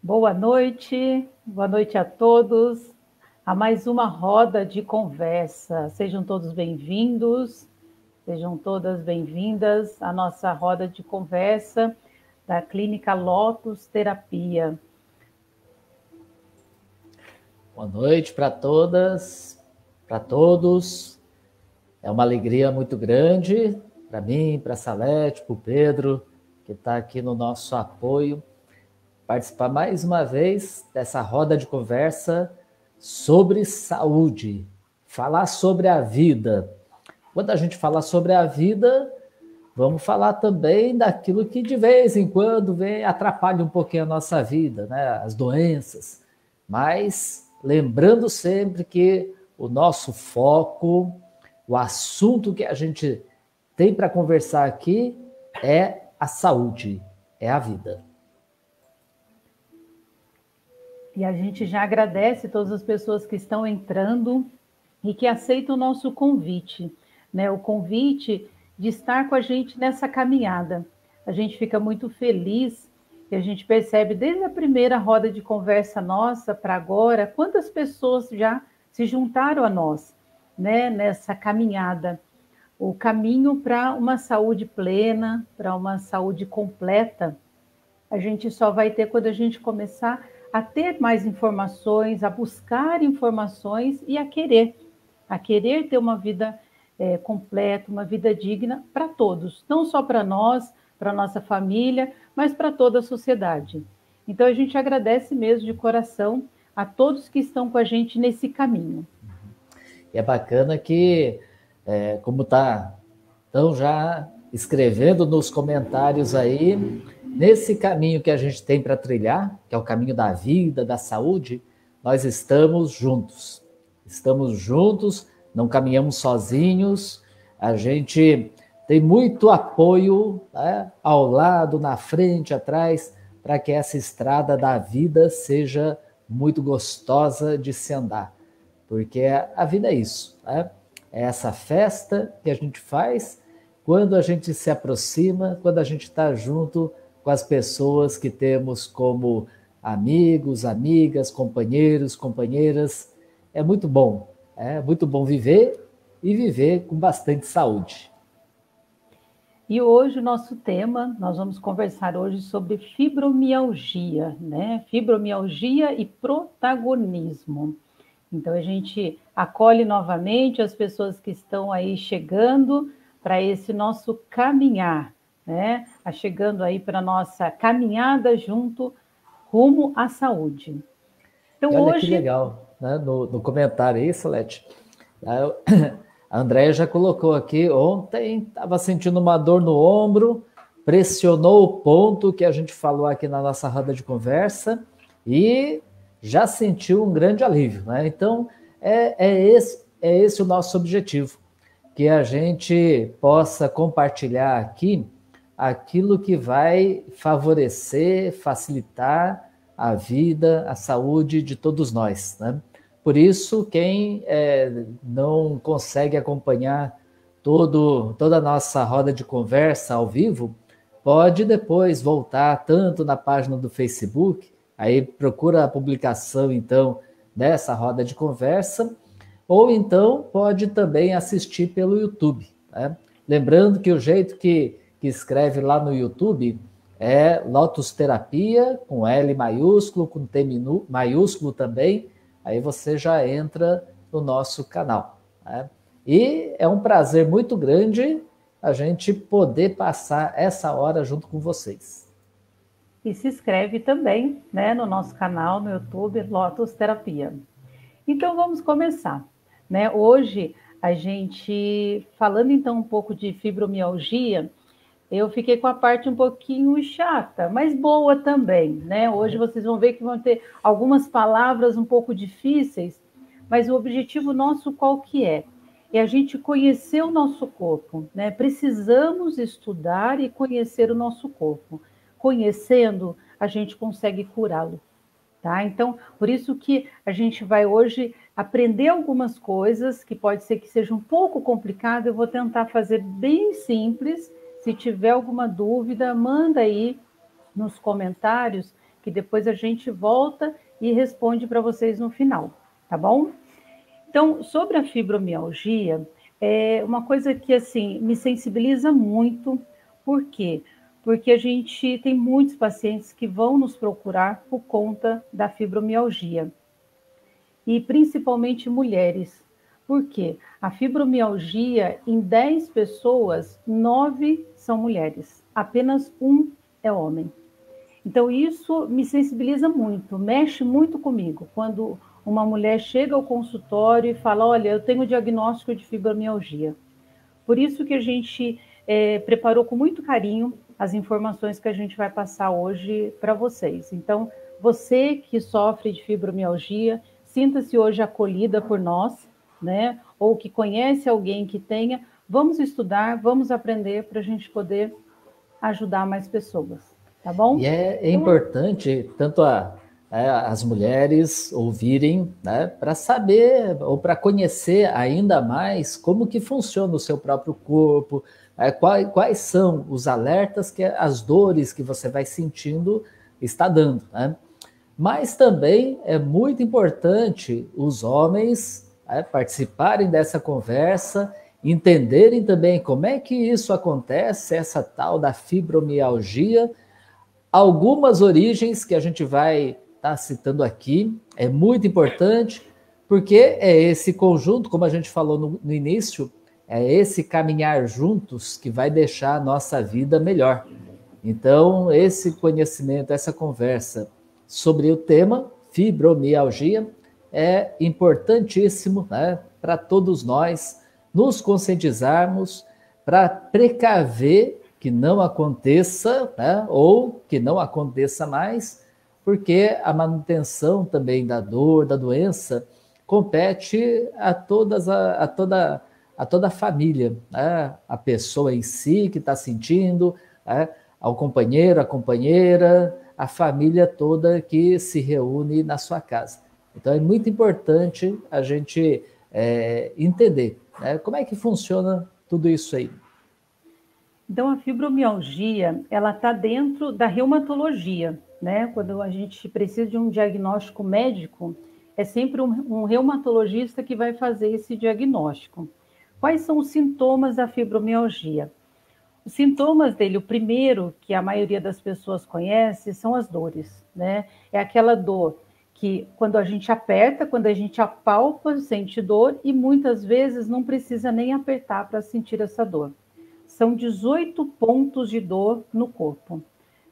Boa noite a todos, a mais uma roda de conversa. Sejam todos bem-vindos, sejam todas bem-vindas à nossa roda de conversa da Clínica Lotus Terapia. Boa noite para todas, para todos. É uma alegria muito grande para mim, para a Salete, para o Pedro, que está aqui no nosso apoio, participar mais uma vez dessa roda de conversa sobre saúde, falar sobre a vida. Quando a gente fala sobre a vida, vamos falar também daquilo que de vez em quando vem atrapalha um pouquinho a nossa vida, né? As doenças. Mas lembrando sempre que o nosso foco, o assunto que a gente tem para conversar aqui é a saúde, é a vida. E a gente já agradece todas as pessoas que estão entrando e que aceitam o nosso convite, né? O convite de estar com a gente nessa caminhada. A gente fica muito feliz e a gente percebe desde a primeira roda de conversa nossa para agora, quantas pessoas já se juntaram a nós, né? Nessa caminhada. O caminho para uma saúde plena, para uma saúde completa, a gente só vai ter quando a gente começar a ter mais informações, a buscar informações e a querer ter uma vida completa, uma vida digna para todos, não só para nós, para nossa família, mas para toda a sociedade. Então a gente agradece mesmo de coração a todos que estão com a gente nesse caminho. E é bacana que, como estão já escrevendo nos comentários aí, nesse caminho que a gente tem para trilhar, que é o caminho da vida, da saúde, nós estamos juntos. Estamos juntos, não caminhamos sozinhos, a gente tem muito apoio, né, ao lado, na frente, atrás, para que essa estrada da vida seja muito gostosa de se andar. Porque a vida é isso, né? É essa festa que a gente faz quando a gente se aproxima, quando a gente está junto com as pessoas que temos como amigos, amigas, companheiros, companheiras. É muito bom viver e viver com bastante saúde. E hoje o nosso tema, nós vamos conversar hoje sobre fibromialgia, né? Fibromialgia e protagonismo. Então a gente acolhe novamente as pessoas que estão aí chegando para esse nosso caminhar, né? Chegando aí para a nossa caminhada junto rumo à saúde. Então, e olha hoje... que legal, né? No comentário aí, Salete, a Andréia já colocou aqui, ontem estava sentindo uma dor no ombro, pressionou o ponto que a gente falou aqui na nossa roda de conversa e já sentiu um grande alívio, né? Então, é esse o nosso objetivo, que a gente possa compartilhar aqui aquilo que vai favorecer, facilitar a vida, a saúde de todos nós, né? Por isso, quem não consegue acompanhar toda a nossa roda de conversa ao vivo, pode depois voltar tanto na página do Facebook, aí procura a publicação, então, dessa roda de conversa, ou então pode também assistir pelo YouTube, né? Lembrando que o jeito que escreve lá no YouTube é Lotus Terapia, com L maiúsculo, com T maiúsculo também, aí você já entra no nosso canal, né? E é um prazer muito grande a gente poder passar essa hora junto com vocês. E se inscreve também, né, no nosso canal no YouTube, Lotus Terapia. Então vamos começar, né? Hoje a gente, falando então um pouco de fibromialgia, eu fiquei com a parte um pouquinho chata, mas boa também, né? Hoje vocês vão ver que vão ter algumas palavras um pouco difíceis, mas o objetivo nosso qual que é? É a gente conhecer o nosso corpo, né? Precisamos estudar e conhecer o nosso corpo. Conhecendo, a gente consegue curá-lo, tá? Então, por isso que a gente vai hoje aprender algumas coisas que pode ser que seja um pouco complicado, eu vou tentar fazer bem simples. Se tiver alguma dúvida, manda aí nos comentários que depois a gente volta e responde para vocês no final, tá bom? Então, sobre a fibromialgia, é uma coisa que, assim, me sensibiliza muito. Por quê? Porque a gente tem muitos pacientes que vão nos procurar por conta da fibromialgia. E principalmente mulheres. Por quê? A fibromialgia, em 10 pessoas, 9 são mulheres. Apenas um é homem. Então, isso me sensibiliza muito, mexe muito comigo. Quando uma mulher chega ao consultório e fala, olha, eu tenho diagnóstico de fibromialgia. Por isso que a gente preparou com muito carinho as informações que a gente vai passar hoje para vocês. Então, você que sofre de fibromialgia, sinta-se hoje acolhida por nós, né? Ou que conhece alguém que tenha, vamos estudar, vamos aprender para a gente poder ajudar mais pessoas, tá bom? E é importante tanto as mulheres ouvirem, né, para saber ou para conhecer ainda mais como que funciona o seu próprio corpo, quais são os alertas que as dores que você vai sentindo está dando, né? Mas também é muito importante os homens participarem dessa conversa, entenderem também como é que isso acontece, essa tal da fibromialgia, algumas origens que a gente vai estar citando aqui, é muito importante, porque é esse conjunto, como a gente falou no início, é esse caminhar juntos que vai deixar a nossa vida melhor. Então, esse conhecimento, essa conversa sobre o tema fibromialgia é importantíssimo, né, para todos nós nos conscientizarmos, para precaver que não aconteça, né, ou que não aconteça mais, porque a manutenção também da dor, da doença, compete a toda a família, né, a pessoa em si que está sentindo, né, ao companheiro, à companheira, a família toda que se reúne na sua casa. Então é muito importante a gente entender, né, como é que funciona tudo isso aí. Então a fibromialgia, ela está dentro da reumatologia, né? Quando a gente precisa de um diagnóstico médico, é sempre um reumatologista que vai fazer esse diagnóstico. Quais são os sintomas da fibromialgia? Os sintomas dele, o primeiro que a maioria das pessoas conhece, são as dores, né? É aquela dor que quando a gente aperta, quando a gente apalpa, sente dor e muitas vezes não precisa nem apertar para sentir essa dor. São 18 pontos de dor no corpo,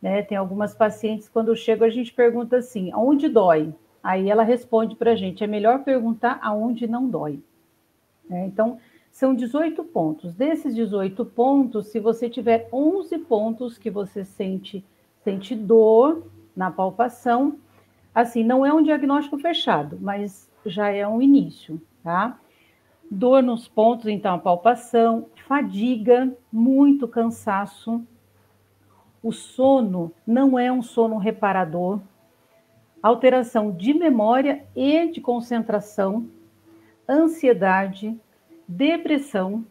né? Tem algumas pacientes, quando chegam, a gente pergunta assim, aonde dói? Aí ela responde para a gente, é melhor perguntar aonde não dói, né? Então, são 18 pontos. Desses 18 pontos, se você tiver 11 pontos que você sente dor na palpação, assim, não é um diagnóstico fechado, mas já é um início, tá? Dor nos pontos, então, a palpação, fadiga, muito cansaço. O sono não é um sono reparador. Alteração de memória e de concentração, ansiedade, depressão.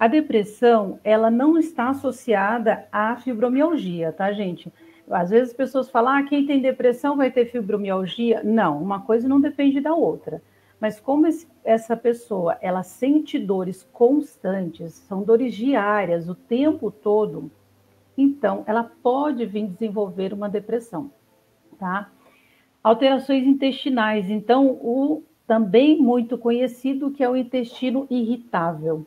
A depressão, ela não está associada à fibromialgia, tá, gente? Às vezes as pessoas falam, quem tem depressão vai ter fibromialgia. Não, uma coisa não depende da outra. Mas como essa pessoa, ela sente dores constantes, são dores diárias, o tempo todo, então ela pode vir desenvolver uma depressão, tá? Alterações intestinais, então o também muito conhecido, que é o intestino irritável.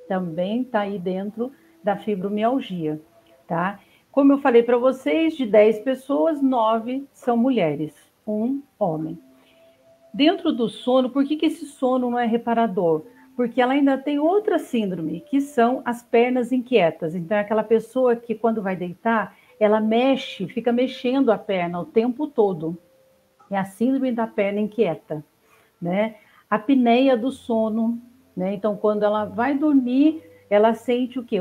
Também está aí dentro da fibromialgia, tá? Como eu falei para vocês, de 10 pessoas, 9 são mulheres, 1 homem. Dentro do sono, por que esse sono não é reparador? Porque ela ainda tem outra síndrome, que são as pernas inquietas. Então, é aquela pessoa que, quando vai deitar, ela mexe, fica mexendo a perna o tempo todo. É a síndrome da perna inquieta, né? A apneia do sono, né? Então, quando ela vai dormir, ela sente o quê?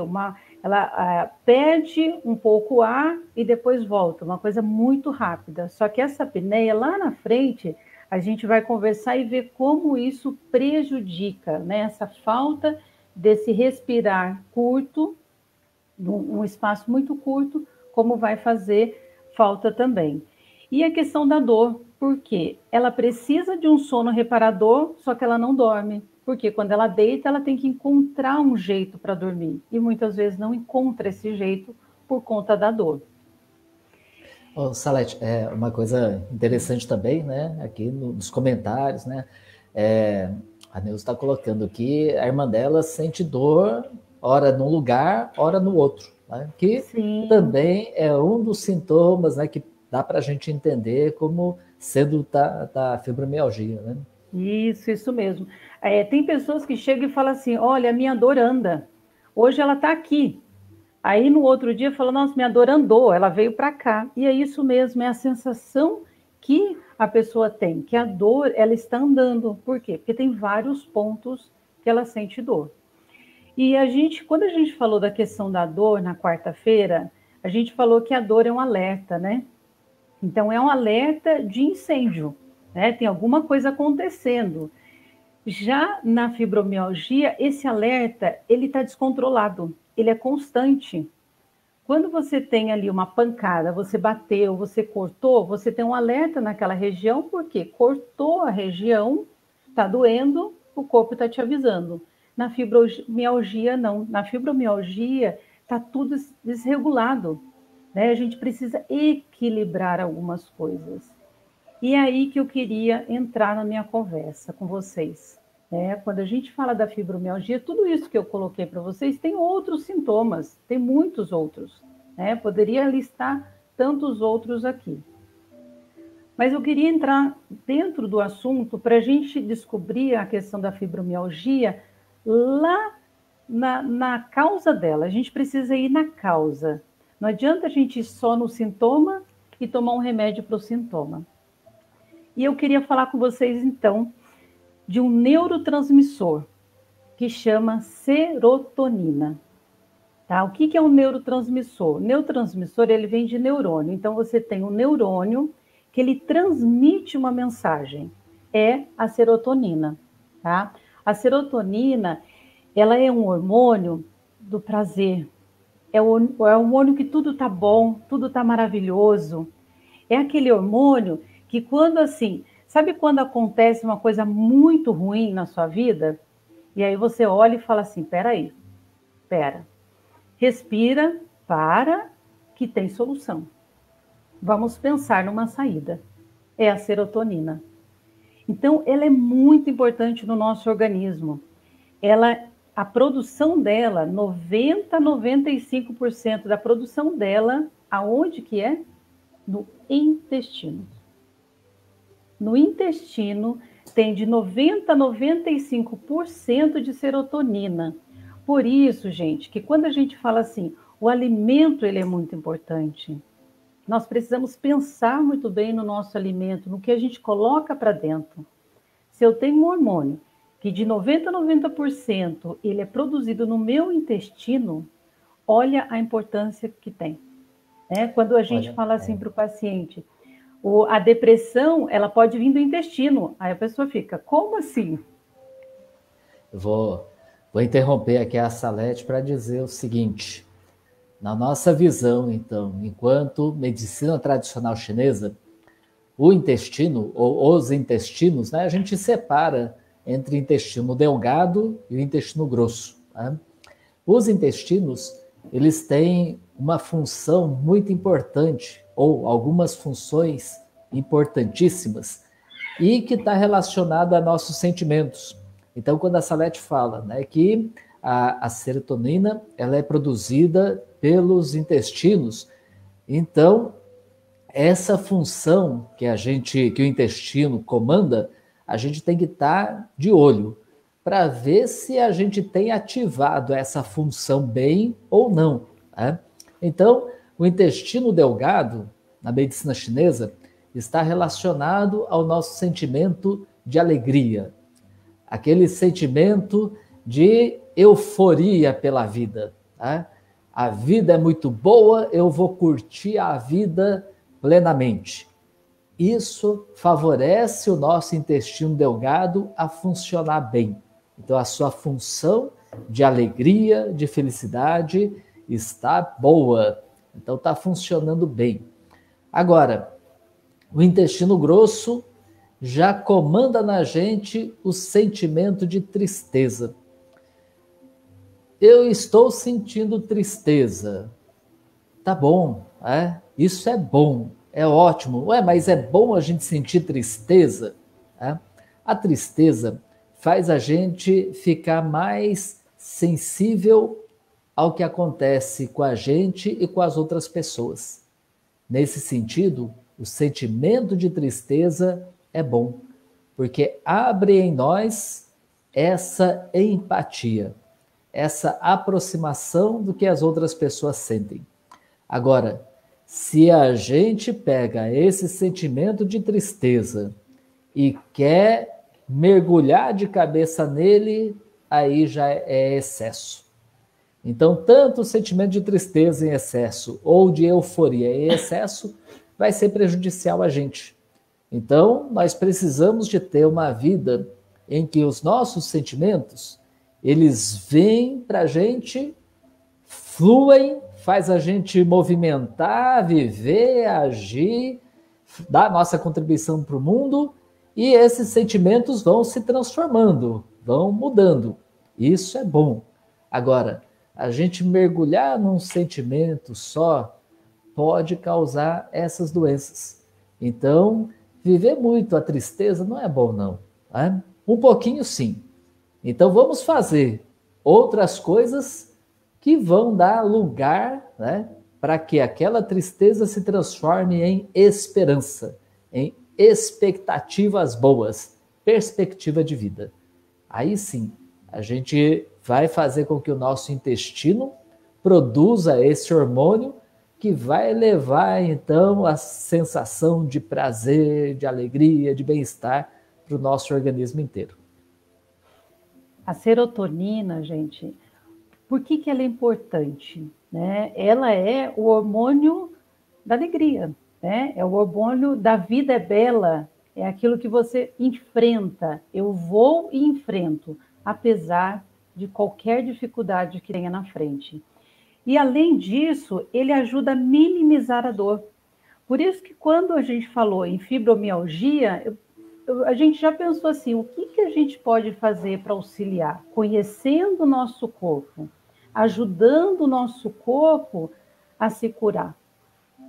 Ela perde um pouco o ar e depois volta, uma coisa muito rápida. Só que essa apneia, lá na frente, a gente vai conversar e ver como isso prejudica, né? Essa falta desse respirar curto, num espaço muito curto, como vai fazer falta também. E a questão da dor, por quê? Ela precisa de um sono reparador, só que ela não dorme. Porque quando ela deita, ela tem que encontrar um jeito para dormir. E muitas vezes não encontra esse jeito por conta da dor. Ô, Salete, uma coisa interessante também, né? Aqui nos comentários, né? A Neuza está colocando que a irmã dela sente dor, ora num lugar, ora no outro. Né? Que Sim. Também é um dos sintomas, né, que dá para a gente entender como sendo da fibromialgia, né? Isso mesmo. Tem pessoas que chegam e falam assim, olha, a minha dor anda. Hoje ela está aqui. Aí no outro dia fala, nossa, minha dor andou, ela veio para cá. E é isso mesmo, é a sensação que a pessoa tem, que a dor, ela está andando. Por quê? Porque tem vários pontos que ela sente dor. E quando a gente falou da questão da dor na quarta-feira, a gente falou que a dor é um alerta, né? Então é um alerta de incêndio, né? Tem alguma coisa acontecendo. Já na fibromialgia, esse alerta, ele está descontrolado, ele é constante. Quando você tem ali uma pancada, você bateu, você cortou, você tem um alerta naquela região, porque cortou a região, está doendo, o corpo está te avisando. Na fibromialgia, não. Na fibromialgia, está tudo desregulado, né? A gente precisa equilibrar algumas coisas. E é aí que eu queria entrar na minha conversa com vocês. Quando a gente fala da fibromialgia, tudo isso que eu coloquei para vocês tem outros sintomas, tem muitos outros. Poderia listar tantos outros aqui. Mas eu queria entrar dentro do assunto para a gente descobrir a questão da fibromialgia lá na causa dela. A gente precisa ir na causa. Não adianta a gente ir só no sintoma e tomar um remédio para o sintoma. E eu queria falar com vocês, então, de um neurotransmissor que chama serotonina. Tá? O que é um neurotransmissor? O neurotransmissor, ele vem de neurônio. Então, você tem um neurônio que ele transmite uma mensagem. É a serotonina. Tá? A serotonina, ela é um hormônio do prazer. É um hormônio que tudo tá bom, tudo tá maravilhoso. É aquele hormônio que quando assim, sabe quando acontece uma coisa muito ruim na sua vida? E aí você olha e fala assim, pera, respira, para, que tem solução. Vamos pensar numa saída. É a serotonina. Então, ela é muito importante no nosso organismo. A produção dela, 95% da produção dela, aonde que é? No intestino. No intestino tem de 90% a 95% de serotonina. Por isso, gente, que quando a gente fala assim, o alimento ele é muito importante. Nós precisamos pensar muito bem no nosso alimento, no que a gente coloca para dentro. Se eu tenho um hormônio que de 90% a 90% ele é produzido no meu intestino, olha a importância que tem. Quando a gente fala assim para o paciente, a depressão, ela pode vir do intestino. Aí a pessoa fica, como assim? Eu vou interromper aqui a Salete para dizer o seguinte. Na nossa visão, então, enquanto medicina tradicional chinesa, o intestino, ou os intestinos, né, a gente separa entre intestino delgado e o intestino grosso. Né? Os intestinos, eles têm uma função muito importante, ou algumas funções importantíssimas, e que está relacionada a nossos sentimentos. Então, quando a Salete fala, né, que a serotonina ela é produzida pelos intestinos, então essa função que o intestino comanda, a gente tem que estar de olho para ver se a gente tem ativado essa função bem ou não. Né? Então, o intestino delgado, na medicina chinesa, está relacionado ao nosso sentimento de alegria, aquele sentimento de euforia pela vida. Tá? A vida é muito boa, eu vou curtir a vida plenamente. Isso favorece o nosso intestino delgado a funcionar bem. Então, a sua função de alegria, de felicidade está boa. Então, está funcionando bem. Agora, O intestino grosso já comanda na gente o sentimento de tristeza. Eu estou sentindo tristeza. Tá bom, isso é bom, é ótimo. Ué, mas é bom a gente sentir tristeza? A tristeza faz a gente ficar mais sensível ao que acontece com a gente e com as outras pessoas. Nesse sentido, o sentimento de tristeza é bom, porque abre em nós essa empatia, essa aproximação do que as outras pessoas sentem. Agora, se a gente pega esse sentimento de tristeza e quer mergulhar de cabeça nele, aí já é excesso. Então, tanto o sentimento de tristeza em excesso ou de euforia em excesso vai ser prejudicial a gente. Então, nós precisamos de ter uma vida em que os nossos sentimentos, eles vêm para a gente, fluem, faz a gente movimentar, viver, agir, dar nossa contribuição para o mundo, e esses sentimentos vão se transformando, vão mudando. Isso é bom. Agora, a gente mergulhar num sentimento só pode causar essas doenças. Então, viver muito a tristeza não é bom, não. Um pouquinho sim. Então, vamos fazer outras coisas que vão dar lugar, para que aquela tristeza se transforme em esperança, em expectativas boas, perspectiva de vida. Aí sim, a gente vai fazer com que o nosso intestino produza esse hormônio que vai levar, então, a sensação de prazer, de alegria, de bem-estar para o nosso organismo inteiro. A serotonina, gente, por que ela é importante? Ela é o hormônio da alegria, é o hormônio da vida é bela, é aquilo que você enfrenta. Eu vou e enfrento, apesar de qualquer dificuldade que tenha na frente. E, além disso, ele ajuda a minimizar a dor. Por isso que, quando a gente falou em fibromialgia, a gente já pensou assim, o que a gente pode fazer para auxiliar? Conhecendo o nosso corpo, ajudando o nosso corpo a se curar.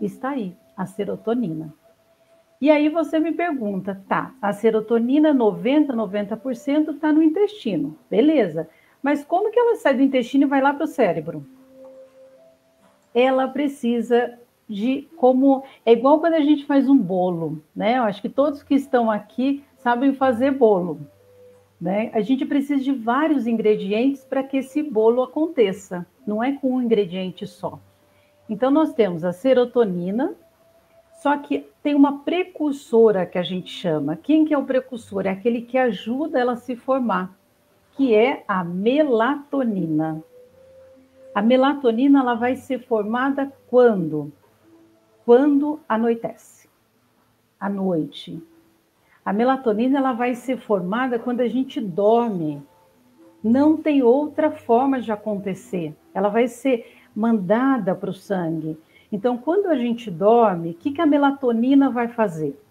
Está aí, a serotonina. E aí você me pergunta, tá, a serotonina 90% está no intestino, beleza. Mas como que ela sai do intestino e vai lá para o cérebro? Ela precisa de como... É igual quando a gente faz um bolo, Eu acho que todos que estão aqui sabem fazer bolo, A gente precisa de vários ingredientes para que esse bolo aconteça. Não é com um ingrediente só. Então, nós temos a serotonina, só que tem uma precursora que a gente chama. Quem que é o precursor? É aquele que ajuda ela a se formar, que é a melatonina. A melatonina ela vai ser formada quando? Quando anoitece, à noite. A melatonina ela vai ser formada quando a gente dorme. Não tem outra forma de acontecer. Ela vai ser mandada para o sangue. Então, quando a gente dorme, o que a melatonina vai fazer?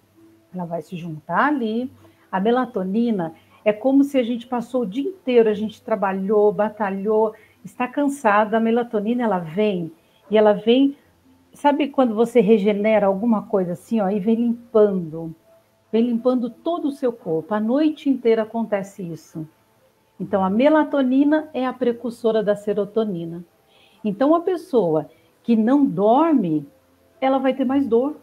Ela vai se juntar ali. A melatonina é como se a gente passou o dia inteiro, a gente trabalhou, batalhou, está cansada, a melatonina ela vem, e ela vem, sabe quando você regenera alguma coisa assim, e vem limpando todo o seu corpo, a noite inteira acontece isso. Então, a melatonina é a precursora da serotonina. Então, a pessoa que não dorme, ela vai ter mais dor.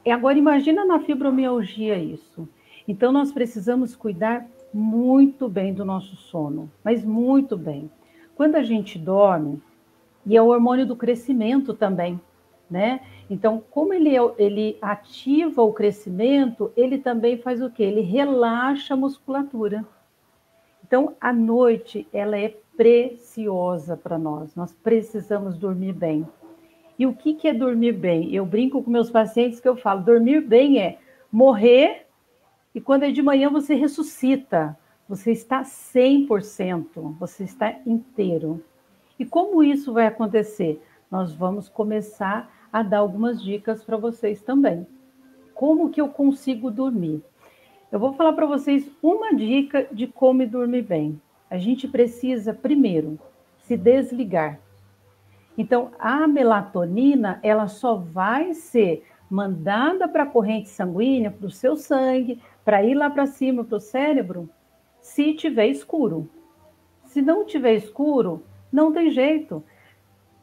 E agora, imagina na fibromialgia isso. Então, nós precisamos cuidar muito bem do nosso sono, mas muito bem. Quando a gente dorme, e é o hormônio do crescimento também, Então, como ele ativa o crescimento, ele também faz o quê? Ele relaxa a musculatura. Então, a noite, ela é preciosa para nós. Nós precisamos dormir bem. E o que é dormir bem? Eu brinco com meus pacientes que eu falo, dormir bem é morrer e quando é de manhã você ressuscita. Você está 100%, você está inteiro. E como isso vai acontecer? Nós vamos começar a dar algumas dicas para vocês também. como que eu consigo dormir? Eu vou falar para vocês uma dica de como dormir bem. A gente precisa, primeiro, se desligar. Então, a melatonina, ela só vai ser mandada para a corrente sanguínea, para o seu sangue, para ir lá para cima, para o cérebro, se tiver escuro. Se não tiver escuro, não tem jeito.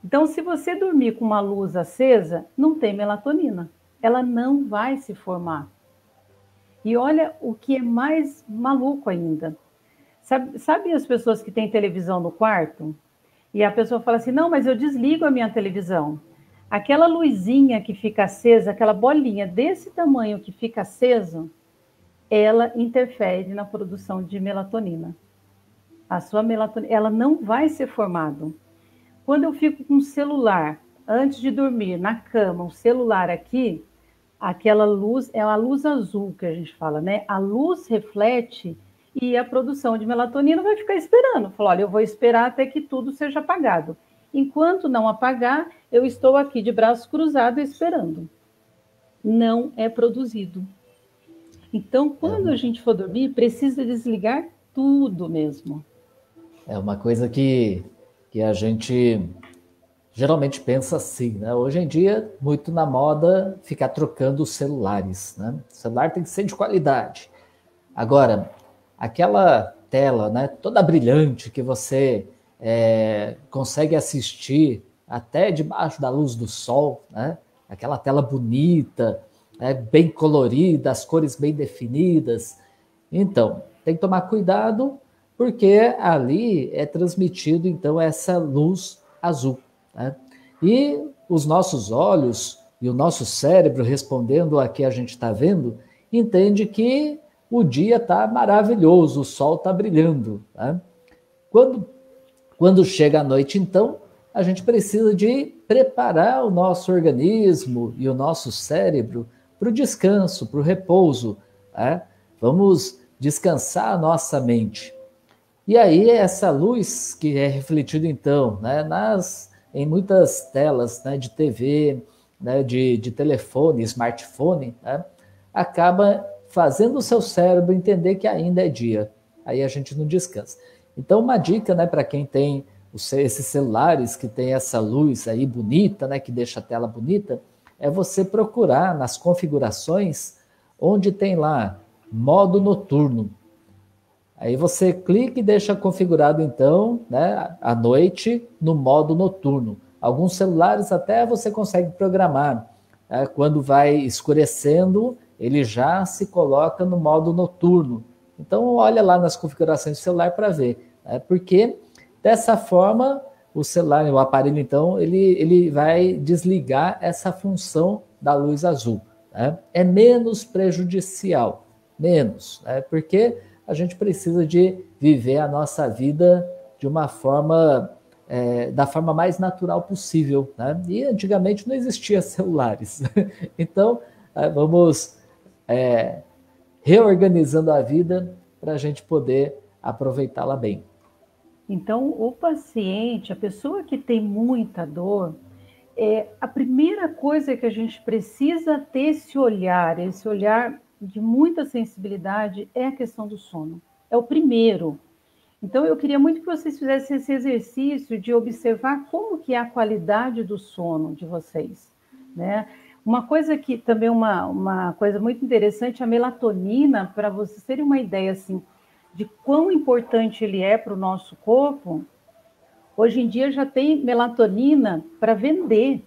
Então, se você dormir com uma luz acesa, não tem melatonina. Ela não vai se formar. E olha o que é mais maluco ainda. Sabe as pessoas que têm televisão no quarto? E a pessoa fala assim, não, mas eu desligo a minha televisão. Aquela luzinha que fica acesa, aquela bolinha desse tamanho que fica acesa, ela interfere na produção de melatonina. A sua melatonina, ela não vai ser formada. Quando eu fico com o celular, antes de dormir, na cama, o celular aqui, aquela luz, é a luz azul que a gente fala, né? A luz reflete e a produção de melatonina vai ficar esperando. Fala, olha, eu vou esperar até que tudo seja apagado. Enquanto não apagar, eu estou aqui de braços cruzados esperando. Não é produzido. Então, quando a gente for dormir, precisa desligar tudo mesmo. É uma coisa que a gente geralmente pensa assim, né? Hoje em dia, muito na moda ficar trocando os celulares, né? O celular tem que ser de qualidade. Agora, aquela tela, né, toda brilhante que você consegue assistir até debaixo da luz do sol, né? Aquela tela bonita, bem colorida, as cores bem definidas. Então, tem que tomar cuidado, porque ali é transmitido, então, essa luz azul. Né? E os nossos olhos e o nosso cérebro, respondendo a que a gente está vendo, entende que o dia está maravilhoso, o sol está brilhando. Né? Quando chega a noite, então, a gente precisa de preparar o nosso organismo e o nosso cérebro para o descanso, para o repouso. Né? Vamos descansar a nossa mente. E aí essa luz que é refletida então, né, em muitas telas, né, de TV, né, de telefone, smartphone, né, acaba fazendo o seu cérebro entender que ainda é dia. Aí a gente não descansa. Então uma dica, né, para quem tem esses celulares que tem essa luz aí bonita, né, que deixa a tela bonita, é você procurar nas configurações onde tem lá modo noturno. Aí você clica e deixa configurado, então, né, à noite, no modo noturno. Alguns celulares até você consegue programar. Né? Quando vai escurecendo, ele já se coloca no modo noturno. Então, olha lá nas configurações do celular para ver. Né? Porque, dessa forma, o celular, o aparelho, então, ele vai desligar essa função da luz azul. Né? É menos prejudicial. Menos. Né? Porque a gente precisa de viver a nossa vida de uma forma, da forma mais natural possível. Né? E antigamente não existia celulares. Então, vamos reorganizando a vida para a gente poder aproveitá-la bem. Então, o paciente, a pessoa que tem muita dor, a primeira coisa que a gente precisa ter esse olhar de muita sensibilidade é a questão do sono. É o primeiro. Então, eu queria muito que vocês fizessem esse exercício de observar como que é a qualidade do sono de vocês. Né? Uma coisa que também, uma coisa muito interessante, a melatonina, para vocês terem uma ideia assim, de quão importante ele é para o nosso corpo, hoje em dia já tem melatonina para vender.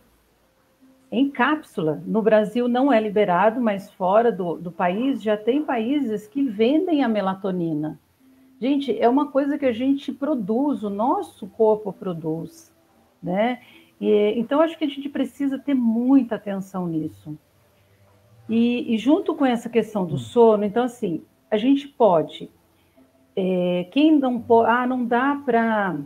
Em cápsula. No Brasil não é liberado, mas fora do país já tem países que vendem a melatonina. Gente, é uma coisa que a gente produz, o nosso corpo produz, né? Então, acho que a gente precisa ter muita atenção nisso. E junto com essa questão do sono, então, assim, a gente pode... quem não pode... não dá para...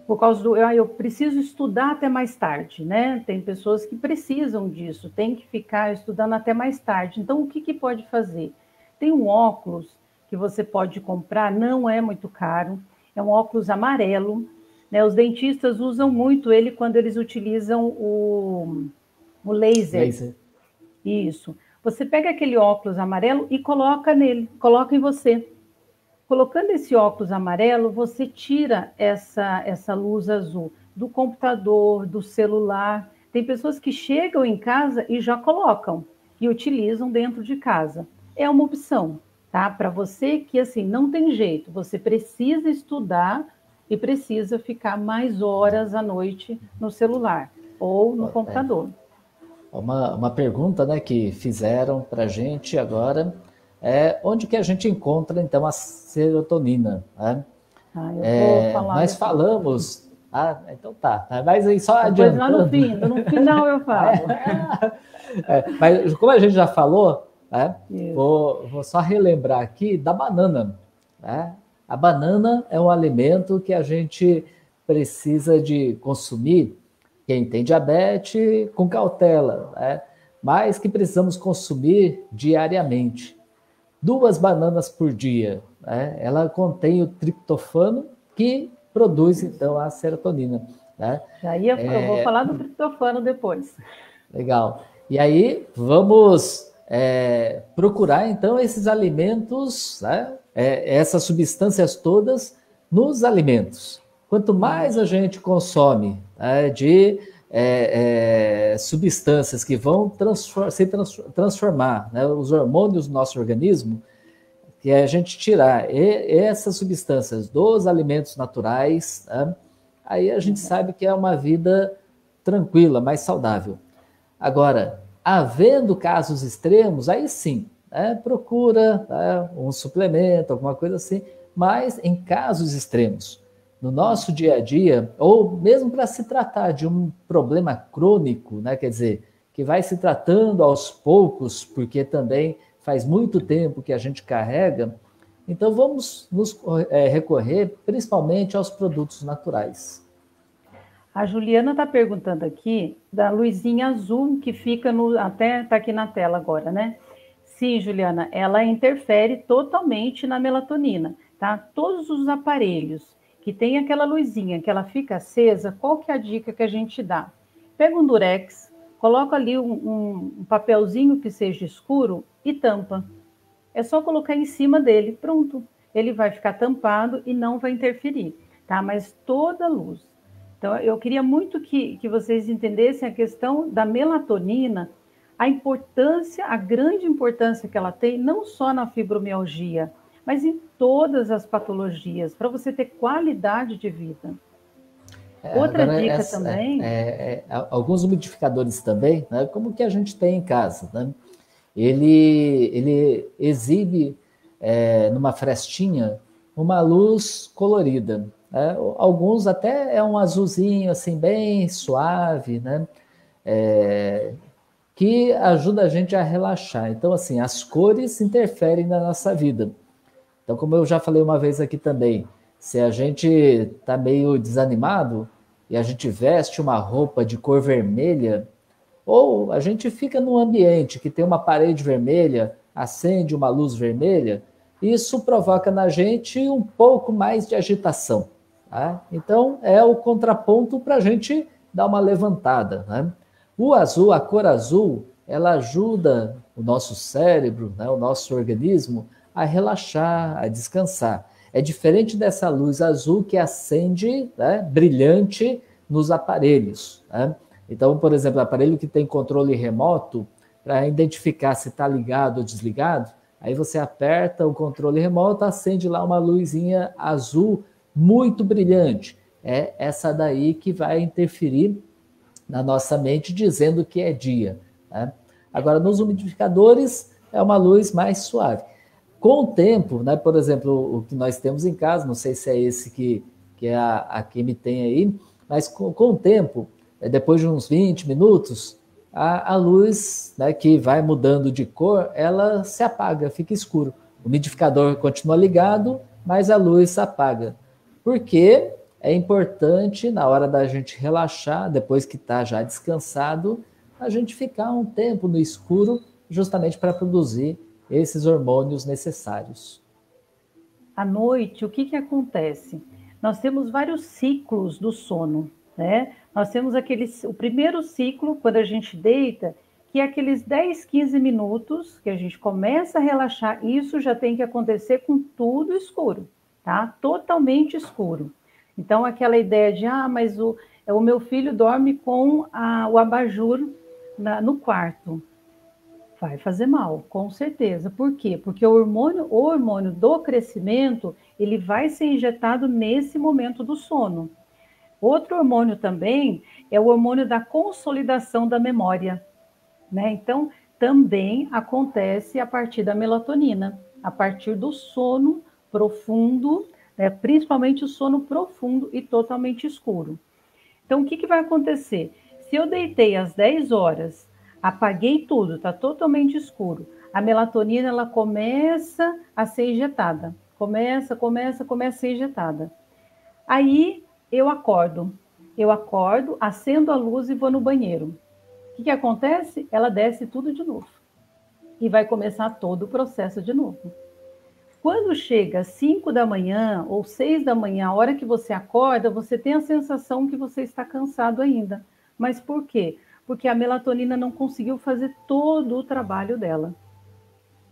Por causa eu preciso estudar até mais tarde, né? Tem pessoas que precisam disso, tem que ficar estudando até mais tarde. Então, o que pode fazer? Tem um óculos que você pode comprar, não é muito caro, é um óculos amarelo, né? Os dentistas usam muito ele quando eles utilizam o laser. Isso. Você pega aquele óculos amarelo e coloca nele, coloca em você. Colocando esse óculos amarelo, você tira essa luz azul do computador, do celular. Tem pessoas que chegam em casa e já colocam e utilizam dentro de casa. É uma opção, tá? Para você que assim não tem jeito, você precisa estudar e precisa ficar mais horas à noite no celular ou no computador. Uma pergunta, né, que fizeram para a gente agora é onde que a gente encontra, então, a serotonina, né? Eu vou falar nós depois. falamos... então tá. Mas aí só Depois lá adiantando... no final eu falo. Mas como a gente já falou, né, vou só relembrar aqui da banana. Né? A banana é um alimento que a gente precisa de consumir, quem tem diabetes, com cautela, né? Mas que precisamos consumir diariamente. 2 bananas por dia. Né? Ela contém o triptofano, que produz, então, a serotonina. Né? Eu vou falar do triptofano depois. Legal. E aí, vamos procurar, então, esses alimentos, né? Essas substâncias todas nos alimentos. Quanto mais a gente consome de substâncias que vão transformar, né, os hormônios do nosso organismo, que é a gente tirar essas substâncias dos alimentos naturais, né, aí a gente sabe que é uma vida tranquila, mais saudável. Agora, havendo casos extremos, aí sim, procura um suplemento, alguma coisa assim, mas em casos extremos, no nosso dia a dia, ou mesmo para se tratar de um problema crônico, né, quer dizer, que vai se tratando aos poucos, porque também faz muito tempo que a gente carrega, então vamos nos recorrer principalmente aos produtos naturais. A Juliana está perguntando aqui da luzinha azul que fica até está aqui na tela agora, né? Sim, Juliana, ela interfere totalmente na melatonina, tá? Todos os aparelhos que tem aquela luzinha que ela fica acesa, qual que é a dica que a gente dá? Pega um durex, coloca ali um papelzinho que seja escuro e tampa. É só colocar em cima dele, pronto. Ele vai ficar tampado e não vai interferir, tá? Mas toda luz. Então, eu queria muito que vocês entendessem a questão da melatonina, a importância, a grande importância que ela tem, não só na fibromialgia, mas em todas as patologias, para você ter qualidade de vida. Outra dica também... alguns umidificadores também, né, como que a gente tem em casa, né? Ele exibe numa frestinha uma luz colorida. Alguns até é um azulzinho assim bem suave, né? Que ajuda a gente a relaxar. Então, assim, as cores interferem na nossa vida. Então, como eu já falei uma vez aqui também, se a gente está meio desanimado e a gente veste uma roupa de cor vermelha, ou a gente fica num ambiente que tem uma parede vermelha, acende uma luz vermelha, isso provoca na gente um pouco mais de agitação. Tá? Então, é o contraponto para a gente dar uma levantada. Né? O azul, a cor azul, ela ajuda o nosso cérebro, né, o nosso organismo, a relaxar, a descansar. É diferente dessa luz azul que acende, né, brilhante nos aparelhos. Né? Então, por exemplo, o aparelho que tem controle remoto, para identificar se está ligado ou desligado, aí você aperta o controle remoto, acende lá uma luzinha azul muito brilhante. É essa daí que vai interferir na nossa mente, dizendo que é dia. Né? Agora, nos umidificadores, é uma luz mais suave. Com o tempo, né, por exemplo, o que nós temos em casa, não sei se é esse que é a que me tem aí, mas com o tempo, depois de uns 20 minutos, a luz, né, que vai mudando de cor, ela se apaga, fica escuro. O umidificador continua ligado, mas a luz se apaga. Porque é importante, na hora da gente relaxar, depois que está já descansado, a gente ficar um tempo no escuro, justamente para produzir esses hormônios necessários. À noite, o que acontece? Nós temos vários ciclos do sono, né? Nós temos o primeiro ciclo, quando a gente deita, que aqueles 10, 15 minutos que a gente começa a relaxar, isso já tem que acontecer com tudo escuro, tá? Totalmente escuro. Então, aquela ideia de, mas o meu filho dorme com o abajur no quarto. Vai fazer mal, com certeza. Por quê? Porque o hormônio do crescimento, ele vai ser injetado nesse momento do sono. Outro hormônio também é o hormônio da consolidação da memória, né? Então, também acontece a partir da melatonina, a partir do sono profundo, né? Principalmente o sono profundo e totalmente escuro. Então, o que vai acontecer? Se eu deitei às 10 horas, apaguei tudo, está totalmente escuro, a melatonina ela começa a ser injetada. Começa a ser injetada. Aí eu acordo, acendo a luz e vou no banheiro. O que acontece? Ela desce tudo de novo. E vai começar todo o processo de novo. Quando chega 5 da manhã ou 6 da manhã, a hora que você acorda, você tem a sensação que você está cansado ainda. Mas por quê? Porque a melatonina não conseguiu fazer todo o trabalho dela,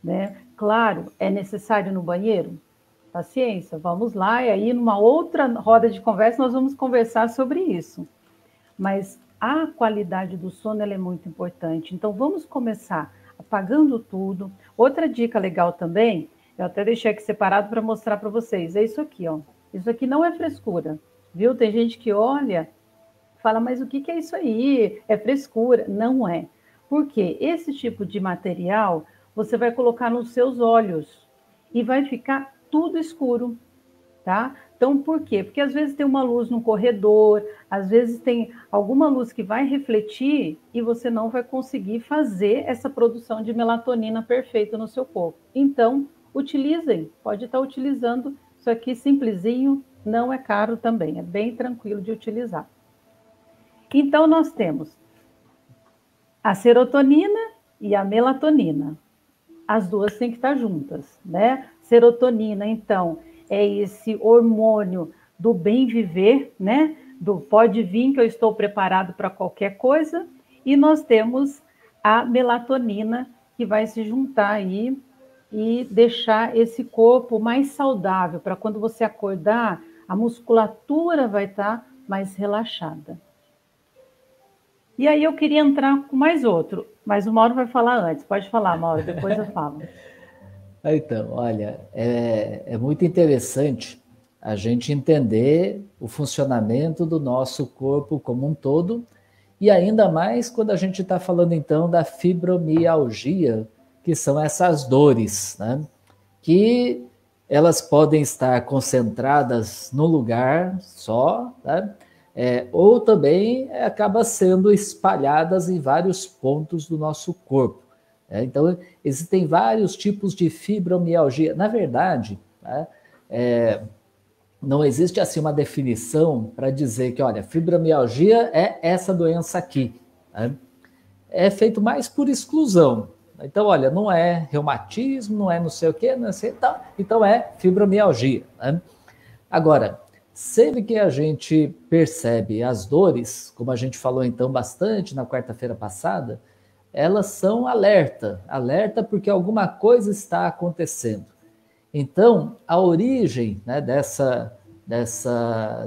né? Claro, é necessário ir no banheiro? Paciência, vamos lá, e aí numa outra roda de conversa nós vamos conversar sobre isso. Mas a qualidade do sono ela é muito importante, então vamos começar apagando tudo. Outra dica legal também, eu até deixei aqui separado para mostrar para vocês, é isso aqui, ó. Isso aqui não é frescura, viu? Tem gente que olha, fala, mas o que é isso aí? É frescura? Não é. Porque esse tipo de material você vai colocar nos seus olhos e vai ficar tudo escuro, tá? Então, por quê? Porque às vezes tem uma luz no corredor, às vezes tem alguma luz que vai refletir e você não vai conseguir fazer essa produção de melatonina perfeita no seu corpo. Então, utilizem, pode estar utilizando isso aqui simplesinho, não é caro também, é bem tranquilo de utilizar. Então, nós temos a serotonina e a melatonina. As duas têm que estar juntas, né? Serotonina, então, é esse hormônio do bem viver, né? Do pode vir que eu estou preparado para qualquer coisa. E nós temos a melatonina, que vai se juntar aí e deixar esse corpo mais saudável, para quando você acordar, a musculatura vai estar mais relaxada. E aí eu queria entrar com mais outro, mas o Mauro vai falar antes. Pode falar, Mauro, depois eu falo. Então, olha, é muito interessante a gente entender o funcionamento do nosso corpo como um todo, e ainda mais quando a gente está falando, então, da fibromialgia, que são essas dores, né? Que elas podem estar concentradas no lugar só, né? Ou também acaba sendo espalhadas em vários pontos do nosso corpo. Então, existem vários tipos de fibromialgia. Na verdade, né, não existe assim uma definição para dizer que, olha, fibromialgia é essa doença aqui. Né? É feito mais por exclusão. Então, olha, não é reumatismo, não é não sei o quê, não sei tal, então é fibromialgia. Né? Agora, sempre que a gente percebe as dores, como a gente falou então bastante na quarta-feira passada, elas são alerta porque alguma coisa está acontecendo. Então, a origem, né,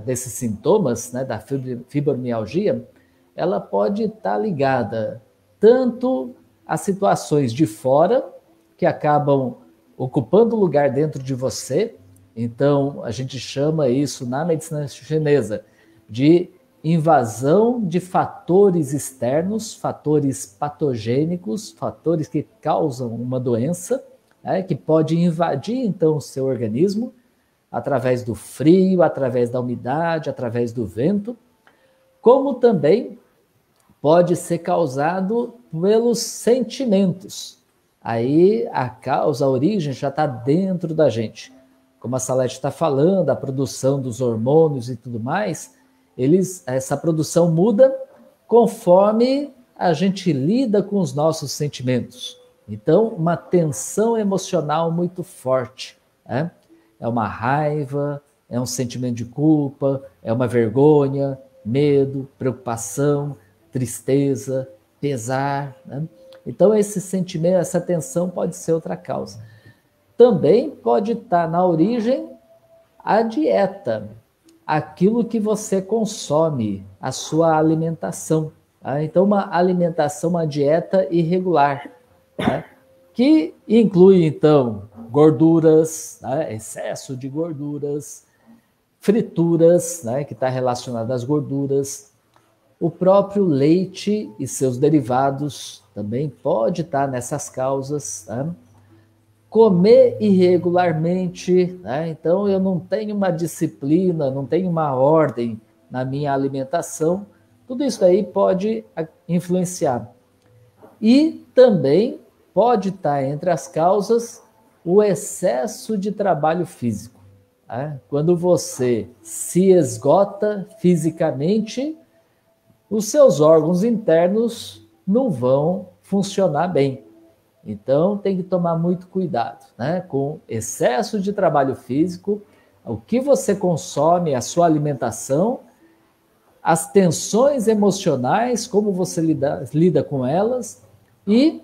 desses sintomas, né, da fibromialgia, ela pode estar ligada tanto a situações de fora, que acabam ocupando lugar dentro de você. Então, a gente chama isso na medicina chinesa de invasão de fatores externos, fatores patogênicos, fatores que causam uma doença, né, que pode invadir, então, o seu organismo através do frio, através da umidade, através do vento, como também pode ser causado pelos sentimentos. Aí a causa, a origem já está dentro da gente. Como a Salete está falando, a produção dos hormônios e tudo mais, essa produção muda conforme a gente lida com os nossos sentimentos. Então, uma tensão emocional muito forte. Né? É uma raiva, é um sentimento de culpa, é uma vergonha, medo, preocupação, tristeza, pesar, né? Então, esse sentimento, essa tensão pode ser outra causa. Também pode estar na origem a dieta, aquilo que você consome, a sua alimentação. Tá? Então, uma alimentação, uma dieta irregular, né? Que inclui, então, gorduras, né? Excesso de gorduras, frituras, né? Que está relacionado às gorduras, o próprio leite e seus derivados também pode estar nessas causas, né? Comer irregularmente, né? Então eu não tenho uma disciplina, não tenho uma ordem na minha alimentação, tudo isso aí pode influenciar. E também pode estar entre as causas o excesso de trabalho físico. Né? Quando você se esgota fisicamente, os seus órgãos internos não vão funcionar bem. Então, tem que tomar muito cuidado, né? Com excesso de trabalho físico, o que você consome, a sua alimentação, as tensões emocionais, como você lida com elas, e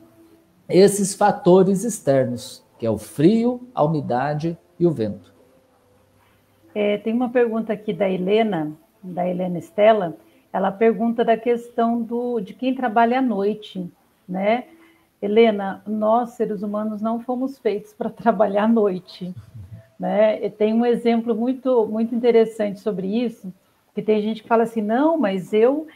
esses fatores externos, que é o frio, a umidade e o vento. Tem uma pergunta aqui da Helena Stella. Ela pergunta da questão de quem trabalha à noite, né? Helena, nós, seres humanos, não fomos feitos para trabalhar à noite, né? E tem um exemplo muito, muito interessante sobre isso, que tem gente que fala assim, não, mas eu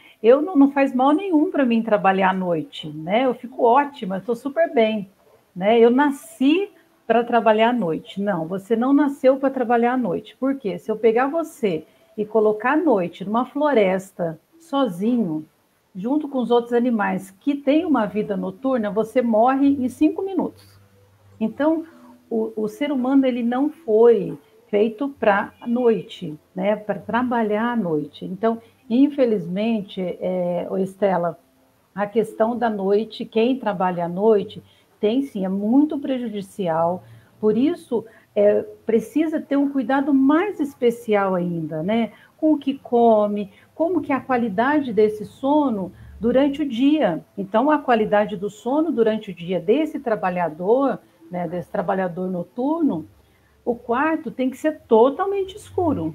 não faz mal nenhum para mim trabalhar à noite, né? Eu fico ótima, estou super bem, né? Eu nasci para trabalhar à noite. Não, você não nasceu para trabalhar à noite. Por quê? Se eu pegar você e colocar à noite numa floresta, sozinho, junto com os outros animais que têm uma vida noturna, você morre em 5 minutos. Então, o ser humano ele não foi feito para a noite, né? Para trabalhar à noite. Então, infelizmente, Estela, a questão da noite, quem trabalha à noite, tem sim, é muito prejudicial. Por isso, precisa ter um cuidado mais especial ainda, né? Com o que come, como que é a qualidade desse sono durante o dia. Então, a qualidade do sono durante o dia desse trabalhador, né, desse trabalhador noturno, o quarto tem que ser totalmente escuro.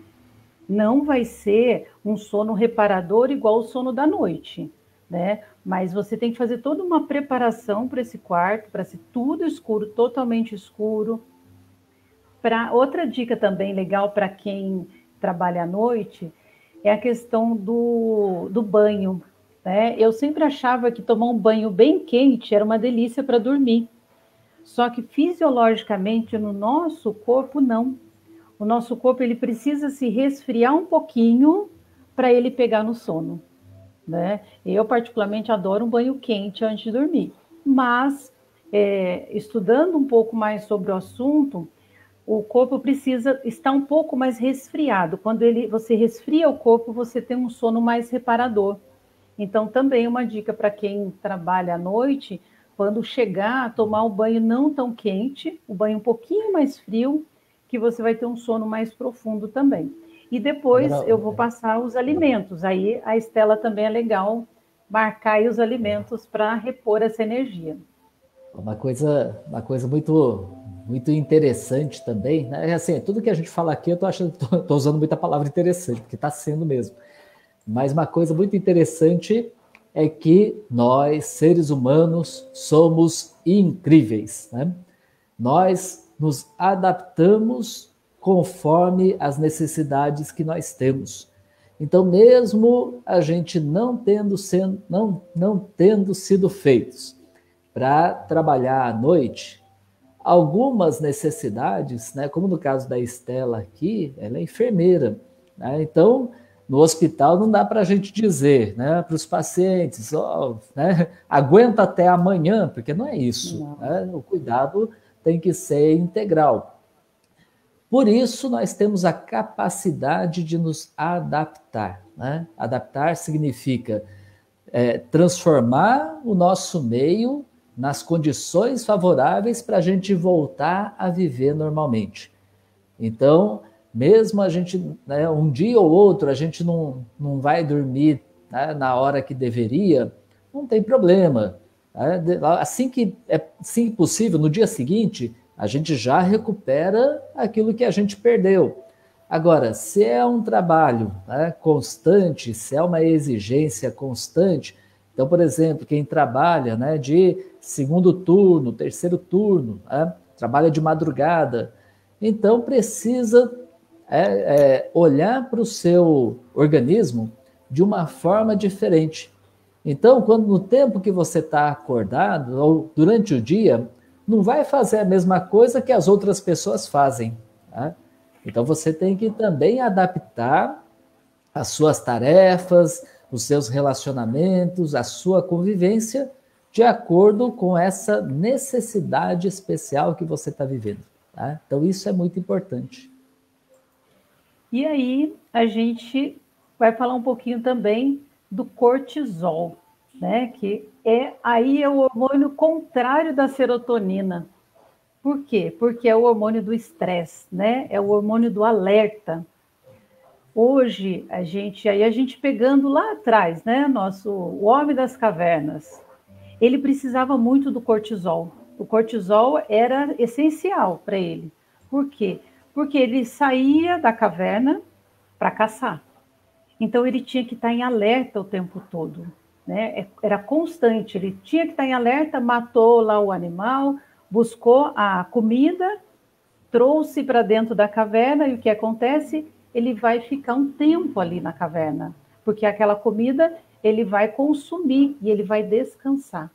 Não vai ser um sono reparador igual o sono da noite, né? Mas você tem que fazer toda uma preparação para esse quarto, para ser tudo escuro, totalmente escuro. Outra dica também legal para quem trabalha à noite é a questão do banho, né? Eu sempre achava que tomar um banho bem quente era uma delícia para dormir. Só que fisiologicamente no nosso corpo não. O nosso corpo ele precisa se resfriar um pouquinho para ele pegar no sono, né? Eu particularmente adoro um banho quente antes de dormir, mas estudando um pouco mais sobre o assunto, o corpo precisa estar um pouco mais resfriado. Quando você resfria o corpo, você tem um sono mais reparador. Então, também uma dica para quem trabalha à noite, quando chegar a tomar um banho não tão quente, um banho um pouquinho mais frio, que você vai ter um sono mais profundo também. E depois eu vou passar os alimentos. Aí a Estela também é legal marcar aí os alimentos para repor essa energia. Uma coisa muito interessante também, né? Assim, tudo que a gente fala aqui, eu tô usando muita palavra interessante, porque está sendo mesmo. Mas uma coisa muito interessante é que nós, seres humanos, somos incríveis, né? Nós nos adaptamos conforme as necessidades que nós temos. Então, mesmo a gente não tendo sido feitos para trabalhar à noite, algumas necessidades, né, como no caso da Estela aqui, ela é enfermeira, né? Então, no hospital não dá para a gente dizer, né, para os pacientes, né, aguenta até amanhã, porque não é isso. Né? O cuidado tem que ser integral. Por isso, nós temos a capacidade de nos adaptar. Né? Adaptar significa transformar o nosso meio nas condições favoráveis para a gente voltar a viver normalmente. Então, mesmo a gente, né, um dia ou outro, a gente não vai dormir, né, na hora que deveria, não tem problema. Assim que possível, no dia seguinte, a gente já recupera aquilo que a gente perdeu. Agora, se é um trabalho, né, constante, se é uma exigência constante, então, por exemplo, quem trabalha, né, de segundo turno, terceiro turno, né, trabalha de madrugada, então precisa olhar para o seu organismo de uma forma diferente. Então, quando no tempo que você está acordado, ou durante o dia, não vai fazer a mesma coisa que as outras pessoas fazem. Tá? Então, você tem que também adaptar as suas tarefas, os seus relacionamentos, a sua convivência, de acordo com essa necessidade especial que você está vivendo. Tá? Então, isso é muito importante. E aí, a gente vai falar um pouquinho também do cortisol, né? Que aí é o hormônio contrário da serotonina. Por quê? Porque é o hormônio do estresse, né? É o hormônio do alerta. Hoje, a gente pegando lá atrás, né? O homem das cavernas, ele precisava muito do cortisol. O cortisol era essencial para ele. Por quê? Porque ele saía da caverna para caçar. Então, ele tinha que estar em alerta o tempo todo, né? Era constante, ele tinha que estar em alerta, matou lá o animal, buscou a comida, trouxe para dentro da caverna, e o que acontece? Ele vai ficar um tempo ali na caverna, porque aquela comida ele vai consumir e ele vai descansar.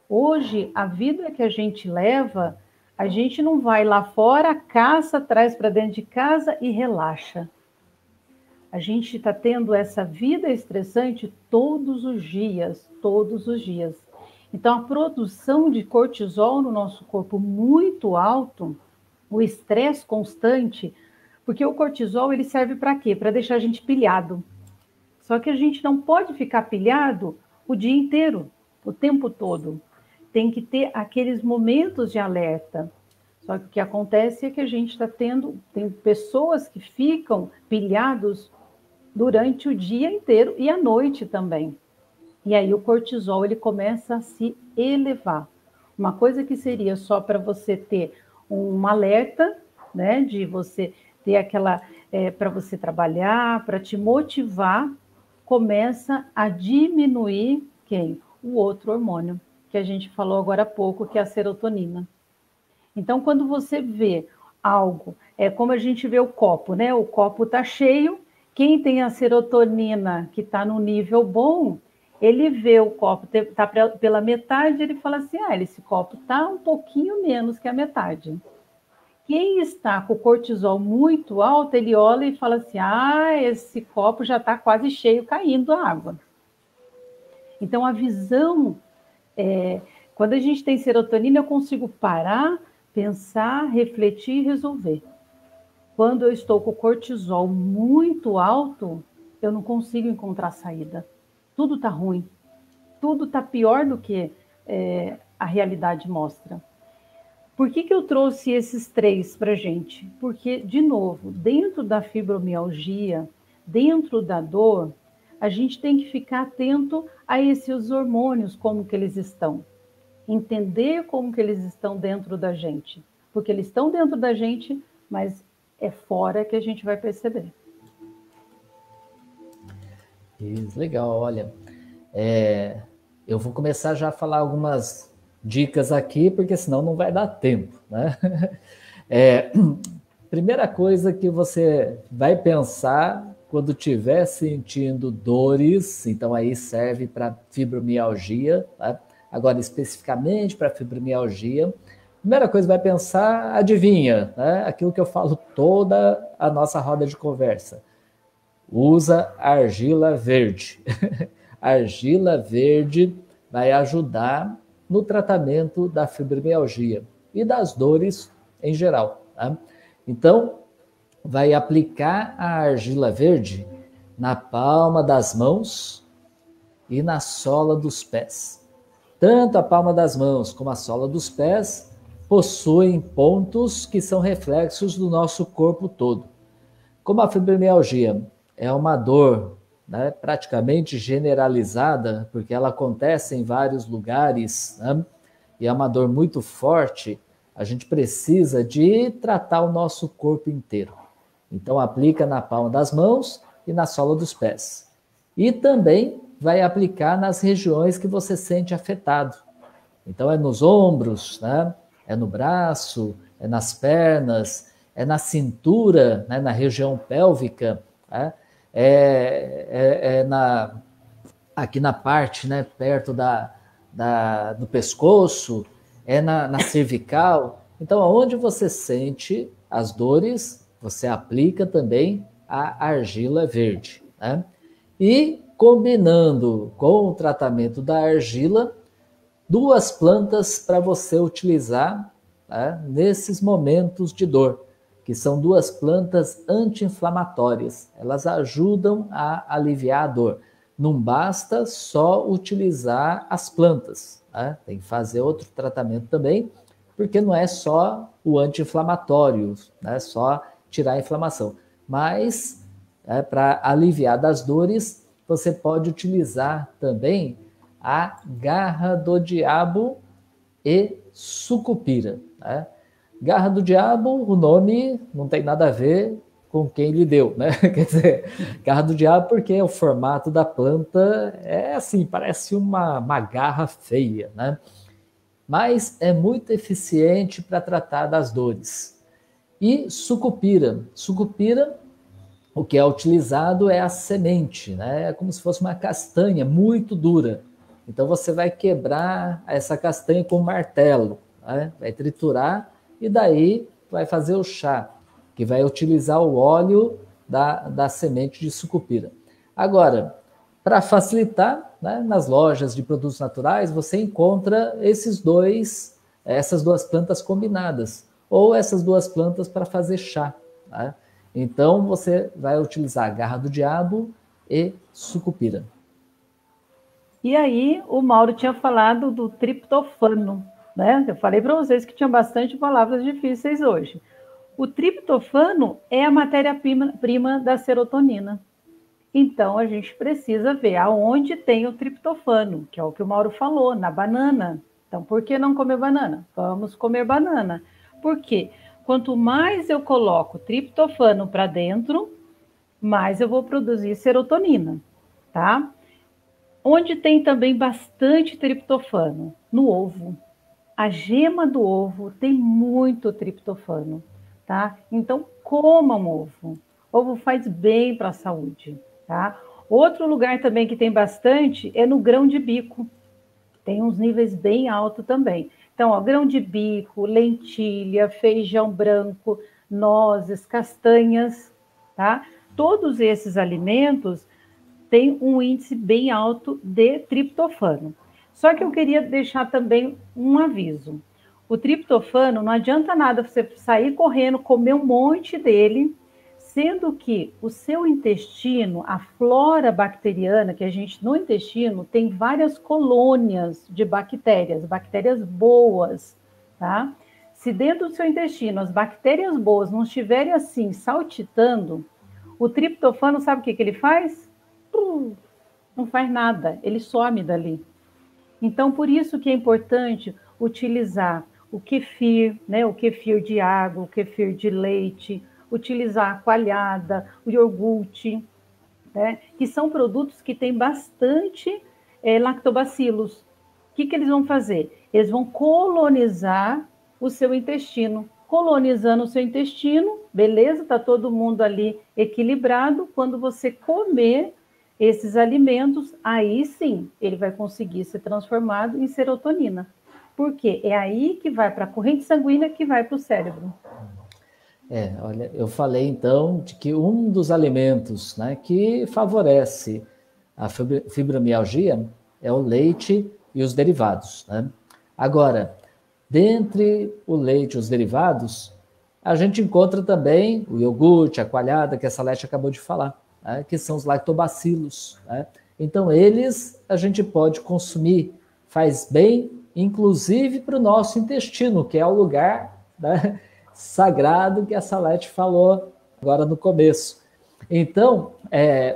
Hoje, a vida que a gente leva, a gente não vai lá fora, caça, traz para dentro de casa e relaxa. A gente está tendo essa vida estressante todos os dias, todos os dias. Então, a produção de cortisol no nosso corpo muito alto, o estresse constante, porque o cortisol ele serve para quê? Para deixar a gente pilhado. Só que a gente não pode ficar pilhado o dia inteiro, o tempo todo. Tem que ter aqueles momentos de alerta. Só que o que acontece é que a gente está tem pessoas que ficam pilhados durante o dia inteiro e à noite também. E aí o cortisol ele começa a se elevar. Uma coisa que seria só para você ter um alerta, né, de você ter aquela, para você trabalhar, para te motivar, começa a diminuir quem? O outro hormônio, que a gente falou agora há pouco, que é a serotonina. Então, quando você vê algo, é como a gente vê o copo, né? O copo está cheio, quem tem a serotonina que está no nível bom, ele vê o copo está pela metade, ele fala assim, esse copo está um pouquinho menos que a metade. Quem está com o cortisol muito alto, ele olha e fala assim, esse copo já está quase cheio, caindo a água. Então, a visão, quando a gente tem serotonina, eu consigo parar, pensar, refletir e resolver. Quando eu estou com o cortisol muito alto, eu não consigo encontrar saída. Tudo está ruim. Tudo está pior do que a realidade mostra. Por que eu trouxe esses 3 para a gente? Porque, de novo, dentro da fibromialgia, dentro da dor, a gente tem que ficar atento a esses hormônios, como que eles estão. Entender como que eles estão dentro da gente. Porque eles estão dentro da gente, mas é fora que a gente vai perceber. Isso, legal, olha. Eu vou começar já a falar algumas dicas aqui, porque senão não vai dar tempo, né? Primeira coisa que você vai pensar quando estiver sentindo dores, então aí serve para fibromialgia, tá? Agora especificamente para fibromialgia, primeira coisa vai pensar, adivinha, né? Aquilo que eu falo toda a nossa roda de conversa. Usa argila verde. Argila verde vai ajudar no tratamento da fibromialgia e das dores em geral. Tá? Então, vai aplicar a argila verde na palma das mãos e na sola dos pés. Tanto a palma das mãos como a sola dos pés possuem pontos que são reflexos do nosso corpo todo. Como a fibromialgia é uma dor né, praticamente generalizada, porque ela acontece em vários lugares, né, e é uma dor muito forte, a gente precisa de tratar o nosso corpo inteiro. Então, aplica na palma das mãos e na sola dos pés. E também vai aplicar nas regiões que você sente afetado. Então, é nos ombros, né? É no braço, é nas pernas, é na cintura, né? Na região pélvica, né? Aqui na parte, né? Perto do pescoço, é na cervical. Então, aonde você sente as dores, você aplica também a argila verde, né? E combinando com o tratamento da argila, 2 plantas para você utilizar, né, nesses momentos de dor, que são 2 plantas anti-inflamatórias. Elas ajudam a aliviar a dor. Não basta só utilizar as plantas, né? Tem que fazer outro tratamento também, porque não é só o anti-inflamatório, né? Só tirar a inflamação. Mas, para aliviar das dores, você pode utilizar também a garra do diabo e sucupira. Né? Garra do diabo, o nome não tem nada a ver com quem lhe deu, né? Quer dizer, garra do diabo porque o formato da planta é assim, parece uma garra feia, né? Mas é muito eficiente para tratar das dores. E sucupira. Sucupira, o que é utilizado é a semente, né? É como se fosse uma castanha muito dura. Então você vai quebrar essa castanha com um martelo, né? Vai triturar e daí vai fazer o chá, que vai utilizar o óleo da semente de sucupira. Agora, para facilitar, né, nas lojas de produtos naturais, você encontra essas 2 plantas combinadas, ou essas 2 plantas para fazer chá. Né? Então, você vai utilizar a garra do diabo e sucupira. E aí, o Mauro tinha falado do triptofano, né? Eu falei para vocês que tinha bastante palavras difíceis hoje. O triptofano é a matéria-prima da serotonina. Então, a gente precisa ver aonde tem o triptofano, que é o que o Mauro falou, na banana. Então, por que não comer banana? Vamos comer banana. Por quê? Quanto mais eu coloco triptofano para dentro, mais eu vou produzir serotonina, tá? Onde tem também bastante triptofano? No ovo. A gema do ovo tem muito triptofano, tá? Então, comam ovo. Ovo faz bem para a saúde, tá? Outro lugar também que tem bastante é no grão de bico. Tem uns níveis bem altos também. Então, ó, grão de bico, lentilha, feijão branco, nozes, castanhas, tá? Todos esses alimentos têm um índice bem alto de triptofano. Só que eu queria deixar também um aviso. O triptofano, não adianta nada você sair correndo, comer um monte dele, sendo que o seu intestino, a flora bacteriana que a gente no intestino tem várias colônias de bactérias, bactérias boas, tá? Se dentro do seu intestino as bactérias boas não estiverem assim saltitando, o triptofano sabe o que ele faz? Não faz nada, ele some dali. Então, por isso que é importante utilizar o kefir, né? O kefir de água, o kefir de leite, utilizar a coalhada, o iogurte, né? Que são produtos que têm bastante lactobacilos. O que eles vão fazer? Eles vão colonizar o seu intestino. Colonizando o seu intestino, beleza, está todo mundo ali equilibrado. Quando você comer esses alimentos, aí sim ele vai conseguir ser transformado em serotonina. Por quê? É aí que vai para a corrente sanguínea que vai para o cérebro. Olha, eu falei então de que um dos alimentos, né, que favorece a fibromialgia é o leite e os derivados, né? Agora, dentre o leite e os derivados, a gente encontra também o iogurte, a coalhada, que a Salete acabou de falar, né, que são os lactobacilos, né? Então, eles a gente pode consumir, faz bem, inclusive para o nosso intestino, que é o lugar, né, sagrado que a Salete falou agora no começo. Então,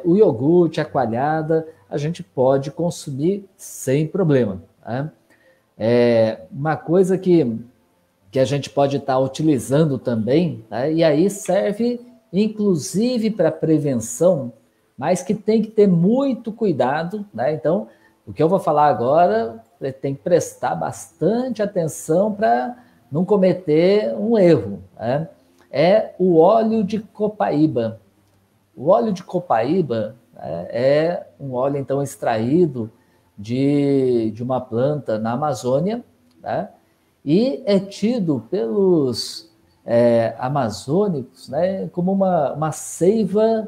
o iogurte, a coalhada, a gente pode consumir sem problema. Tá? Uma coisa que a gente pode estar utilizando também, tá? E aí serve inclusive para prevenção, mas que tem que ter muito cuidado, né? Então, o que eu vou falar agora, tem que prestar bastante atenção para não cometer um erro, né? É o óleo de copaíba. O óleo de copaíba é um óleo, então, extraído de uma planta na Amazônia, tá? E é tido pelos amazônicos, né, como uma seiva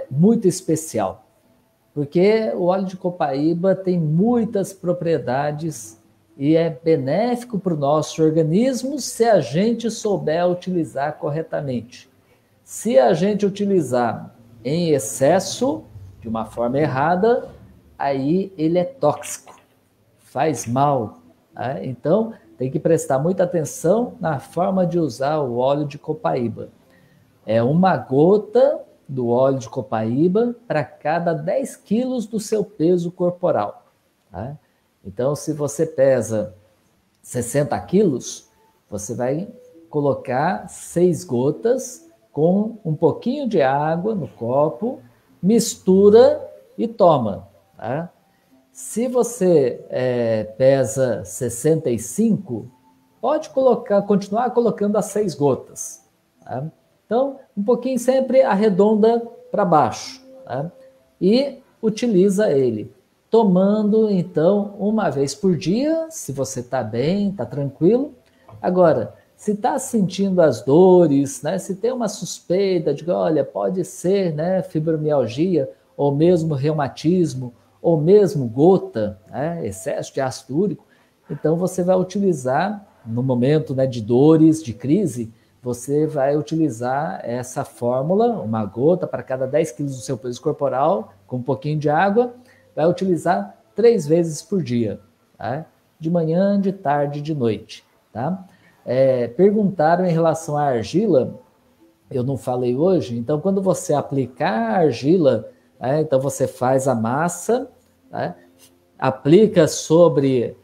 muito especial, porque o óleo de copaíba tem muitas propriedades e é benéfico para o nosso organismo se a gente souber utilizar corretamente. Se a gente utilizar em excesso, de uma forma errada, aí ele é tóxico, faz mal. Tá? Então, tem que prestar muita atenção na forma de usar o óleo de copaíba. É uma gota do óleo de copaíba para cada 10 quilos do seu peso corporal. Tá? Então, se você pesa 60 quilos, você vai colocar 6 gotas com um pouquinho de água no copo, mistura e toma. Tá? Se você pesa 65, pode continuar colocando as 6 gotas. Tá? Então, um pouquinho sempre arredonda para baixo. Tá? E utiliza ele. Tomando, então, uma vez por dia, se você está bem, está tranquilo. Agora, se está sentindo as dores, né, se tem uma suspeita de que, olha, pode ser, né, fibromialgia, ou mesmo reumatismo, ou mesmo gota, né, excesso de ácido úrico, então você vai utilizar, no momento, né, de dores, de crise, você vai utilizar essa fórmula, uma gota para cada 10 quilos do seu peso corporal, com um pouquinho de água, vai utilizar 3 vezes por dia, tá? De manhã, de tarde e de noite. Tá? Perguntaram em relação à argila, eu não falei hoje, então quando você aplicar a argila, então você faz a massa, tá? Aplica sobre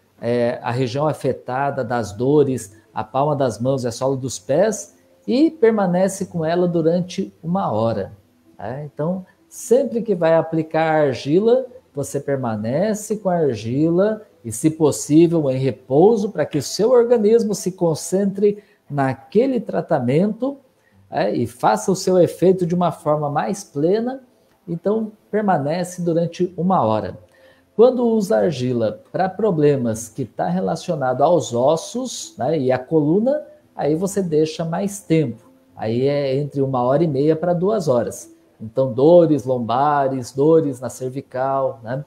a região afetada das dores, a palma das mãos e a sola dos pés e permanece com ela durante 1 hora. Tá? Então, sempre que vai aplicar a argila, você permanece com a argila e, se possível, em repouso, para que o seu organismo se concentre naquele tratamento e faça o seu efeito de uma forma mais plena. Então, permanece durante 1 hora. Quando usa argila para problemas que está relacionado aos ossos, né, e a coluna, aí você deixa mais tempo. Aí é entre 1h30 para 2 horas. Então, dores lombares, dores na cervical, né?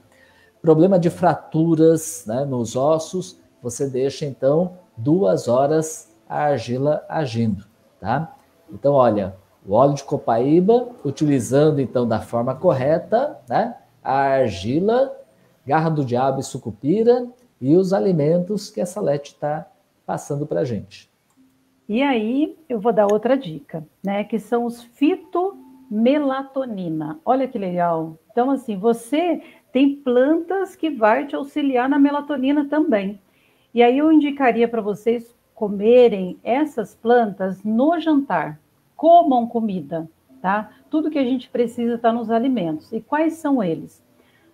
Problema de fraturas, né, nos ossos, você deixa, então, 2 horas a argila agindo, tá? Então, olha, o óleo de copaíba, utilizando, então, da forma correta, né? A argila, garra do diabo e sucupira e os alimentos que a Salete está passando para a gente. E aí, eu vou dar outra dica, né? Que são os fitomelatonina. Olha que legal. Então, assim, você tem plantas que vai te auxiliar na melatonina também. E aí eu indicaria para vocês comerem essas plantas no jantar. Comam comida, tá? Tudo que a gente precisa está nos alimentos. E quais são eles?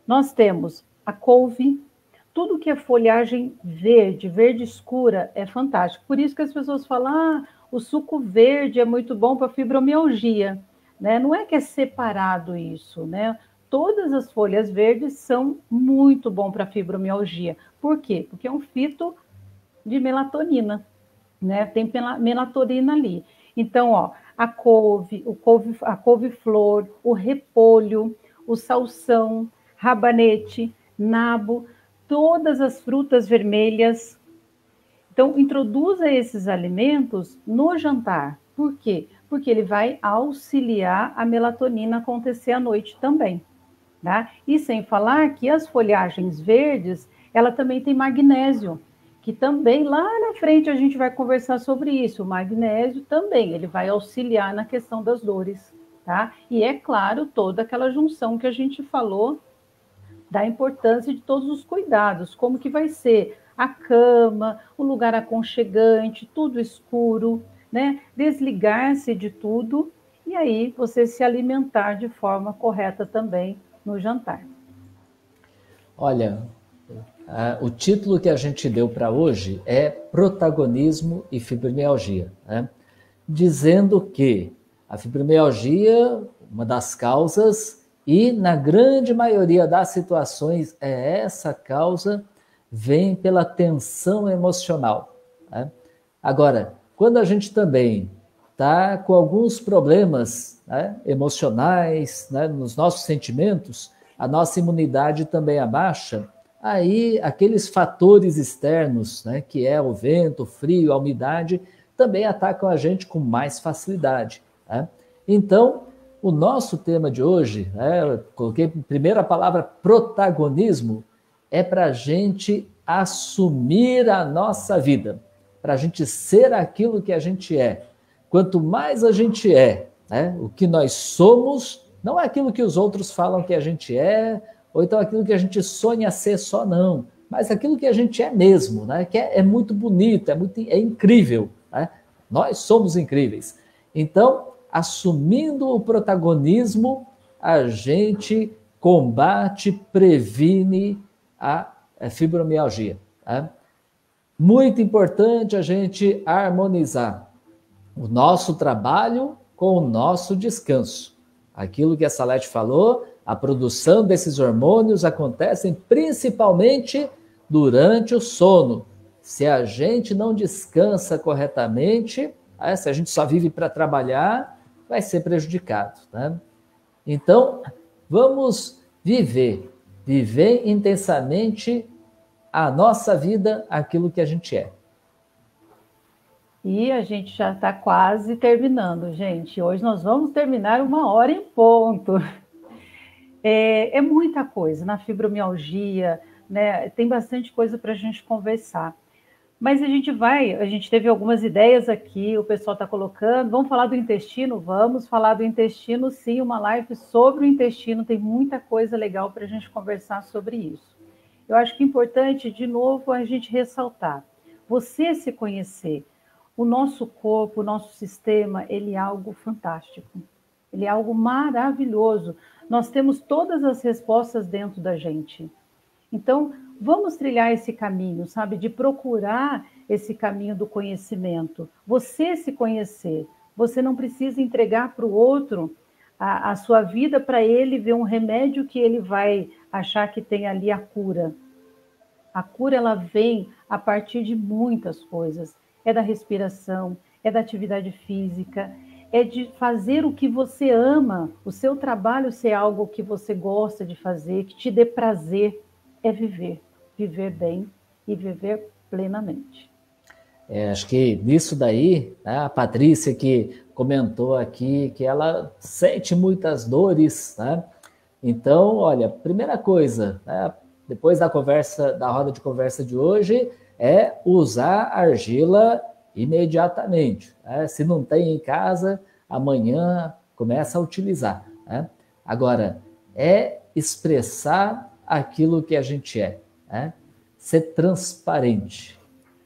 Nós temos a couve, tudo que é folhagem verde, verde escura, é fantástico. Por isso que as pessoas falam, o suco verde é muito bom para fibromialgia, né? Não é que é separado isso, né? Todas as folhas verdes são muito bom para fibromialgia. Por quê? Porque é um fito de melatonina, né? Tem melatonina ali. Então, ó, a couve-flor, o repolho, o salsão, rabanete, nabo, todas as frutas vermelhas. Então, introduza esses alimentos no jantar. Por quê? Porque ele vai auxiliar a melatonina acontecer à noite também. Tá? E sem falar que as folhagens verdes, ela também tem magnésio, que também lá na frente a gente vai conversar sobre isso. O magnésio também, ele vai auxiliar na questão das dores. tá? E é claro, toda aquela junção que a gente falou da importância de todos os cuidados, como que vai ser a cama, um lugar aconchegante, tudo escuro, né? Desligar-se de tudo e aí você se alimentar de forma correta também no jantar. Olha, o título que a gente deu para hoje é Protagonismo e Fibromialgia, né? Dizendo que a fibromialgia, uma das causas, e na grande maioria das situações, essa causa vem pela tensão emocional, né? Agora, quando a gente também está com alguns problemas, né, emocionais, né, nos nossos sentimentos, a nossa imunidade também abaixa, aí aqueles fatores externos, né, que é o vento, o frio, a umidade, também atacam a gente com mais facilidade, né? Então, o nosso tema de hoje, né, eu coloquei primeiro a palavra protagonismo, é para a gente assumir a nossa vida, para a gente ser aquilo que a gente é. Quanto mais a gente é, né, o que nós somos, não é aquilo que os outros falam que a gente é, ou então aquilo que a gente sonha ser só, não, mas aquilo que a gente é mesmo, né, que é muito bonito, é incrível, né? Nós somos incríveis. Então, assumindo o protagonismo, a gente combate, previne a fibromialgia, né? Muito importante a gente harmonizar o nosso trabalho com o nosso descanso. Aquilo que a Salete falou, a produção desses hormônios acontecem principalmente durante o sono. Se a gente não descansa corretamente, se a gente só vive para trabalhar, vai ser prejudicado, né? Então, vamos viver intensamente a nossa vida, aquilo que a gente é. E a gente já está quase terminando, gente. Hoje nós vamos terminar 1 hora em ponto. É muita coisa na fibromialgia, né? Tem bastante coisa para a gente conversar. Mas a gente teve algumas ideias aqui, o pessoal está colocando. Vamos falar do intestino? Vamos falar do intestino, sim, uma live sobre o intestino. Tem muita coisa legal para a gente conversar sobre isso. Eu acho que é importante, de novo, a gente ressaltar. Você se conhecer. O nosso corpo, o nosso sistema, ele é algo fantástico. Ele é algo maravilhoso. Nós temos todas as respostas dentro da gente. Então, vamos trilhar esse caminho, sabe? De procurar esse caminho do conhecimento. Você se conhecer. Você não precisa entregar para o outro a sua vida para ele ver um remédio que ele vai achar que tem ali a cura. A cura, ela vem a partir de muitas coisas. É da respiração, é da atividade física, é de fazer o que você ama, o seu trabalho ser algo que você gosta de fazer, que te dê prazer, é viver bem e viver plenamente. Acho que nisso daí, né, a Patrícia que comentou aqui que ela sente muitas dores, né? Então, olha, primeira coisa, né, depois da conversa, da roda de conversa de hoje, é usar argila imediatamente, né? Se não tem em casa, amanhã começa a utilizar, né? Agora, é expressar aquilo que a gente é, né? Ser transparente,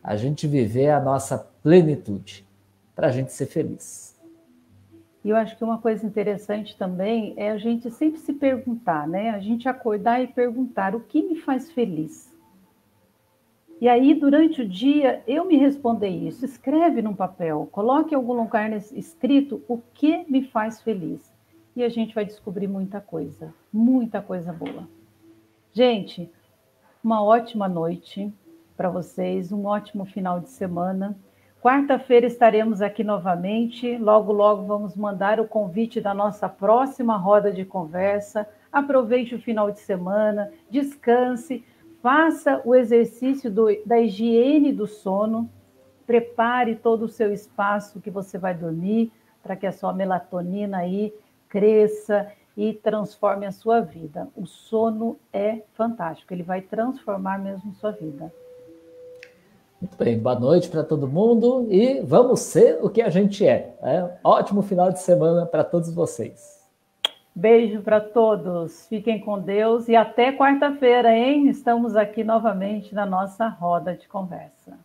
a gente viver a nossa plenitude, para a gente ser feliz. E eu acho que uma coisa interessante também é a gente sempre se perguntar, né? A gente acordar e perguntar o que me faz feliz. E aí, durante o dia, eu me responder isso. Escreve num papel, coloque em algum lugar escrito o que me faz feliz. E a gente vai descobrir muita coisa boa. Gente, uma ótima noite para vocês, um ótimo final de semana. Quarta-feira estaremos aqui novamente. Logo, logo vamos mandar o convite da nossa próxima roda de conversa. Aproveite o final de semana, descanse, faça o exercício da higiene do sono, prepare todo o seu espaço que você vai dormir, para que a sua melatonina aí cresça e transforme a sua vida. O sono é fantástico, ele vai transformar mesmo sua vida. Muito bem, boa noite para todo mundo e vamos ser o que a gente é. Ótimo final de semana para todos vocês. Beijo para todos, fiquem com Deus e até quarta-feira, hein? Estamos aqui novamente na nossa roda de conversa.